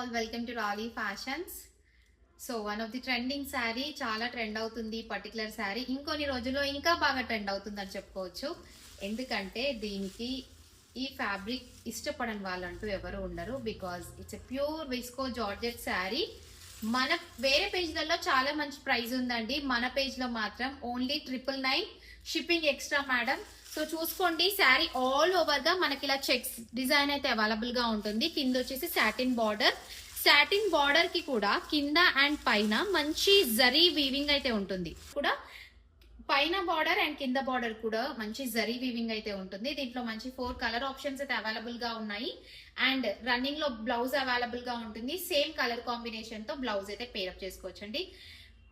all, welcome to Raleigh Fashions. So one of the trending sari చాలా trend అవుతుంది particular sari ఇంకొన్ని రోజుల్లో ఇంకా బాగా ట్రెండ్ అవుతుందని చెప్పుకోవచ్చు. ఎందుకంటే దీనికి ఈ ఫ్యాబ్రిక్ ఇష్టపడని వాళ్ళంటూ ఎవరు ఉండరు. Because it's a pure visco georgette sari. మన వేరే పేజ్లలో చాలా మంచి ప్రైస్ ఉందండి, మన పేజ్ లో మాత్రం only 999 shipping extra madam. So చూసుకోండి, శారీ ఆల్ ఓవర్ గా మనకి ఇలా చెక్స్ డిజైన్ అయితే అవైలబుల్ గా ఉంటుంది. కింద వచ్చేసి సాటిన్ బార్డర్, సాటిన్ బార్డర్ కి కూడా కింద అండ్ పైన మంచి జరీ వీవింగ్ అయితే ఉంటుంది. కూడా పైన బార్డర్ అండ్ కింద బార్డర్ కూడా మంచి జరీ వీవింగ్ అయితే ఉంటుంది. దీంట్లో మంచి 4 కలర్ ఆప్షన్స్ అయితే అవైలబుల్ గా ఉన్నాయి. అండ్ రన్నింగ్ లో బ్లౌజ్ అవైలబుల్ గా ఉంటుంది. సేమ్ కలర్ కాంబినేషన్ తో బ్లౌజ్ అయితే పేరప్ చేసుకోవచ్చు అండి.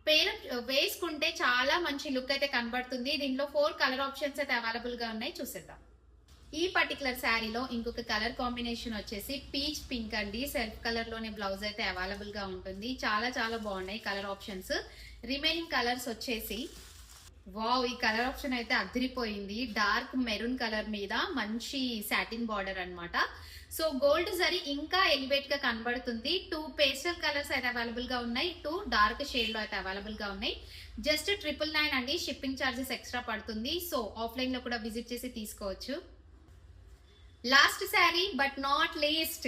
పేరప్ వేసుకుంటే చాలా మంచి లుక్ అయితే కనబడుతుంది. దీంట్లో 4 కలర్ ఆప్షన్స్ అయితే అవైలబుల్ గా ఉన్నాయి, చూసేద్దాం. ఈ పర్టికులర్ శారీలో ఇంకొక కలర్ కాంబినేషన్ వచ్చేసి పీచ్ పింక్ అండి. సెల్ఫ్ కలర్ లోనే బ్లౌజ్ అయితే అవైలబుల్ గా ఉంటుంది. చాలా చాలా బాగున్నాయి కలర్ ఆప్షన్స్. రిమైనింగ్ కలర్స్ వచ్చేసి వావ్, ఈ కలర్ ఆప్షన్ అయితే అదిరిపోయింది. డార్క్ మెరూన్ కలర్ మీద మంచి సాటిన్ బార్డర్ అన్నమాట. సో గోల్డ్ జరీ ఇంకా ఎలివేట్ గా కనబడుతుంది. 2 పేస్టల్ కలర్స్ అయితే అవైలబుల్ గా ఉన్నాయి, 2 డార్క్ షేడ్ లో అయితే అవైలబుల్ గా ఉన్నాయి. జస్ట్ 999 అండి, షిప్పింగ్ చార్జెస్ ఎక్స్ట్రా పడుతుంది. సో ఆఫ్లైన్ లో కూడా విజిట్ చేసి తీసుకోవచ్చు. Last sari but not least,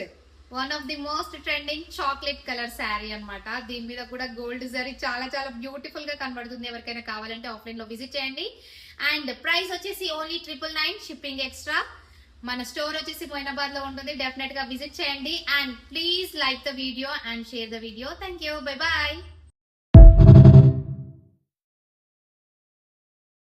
one of the most trending chocolate colour sari అన్నమాట. దీని మీద కూడా గోల్డ్ జరీ చాలా చాలా బ్యూటిఫుల్ గా కనబడుతుంది. ఎవరికైనా కావాలంటే ఆఫ్లైన్ లో విజిట్ చేయండి. అండ్ ప్రైస్ వచ్చేసి ఓన్లీ 999 షిప్పింగ్ ఎక్స్ట్రా. మన స్టోర్ వచ్చేసి మొయినాబాద్ లో ఉంటుంది. డెఫినెట్ గా విజిట్ చేయండి. And please like the video and share the video. Thank you, bye bye.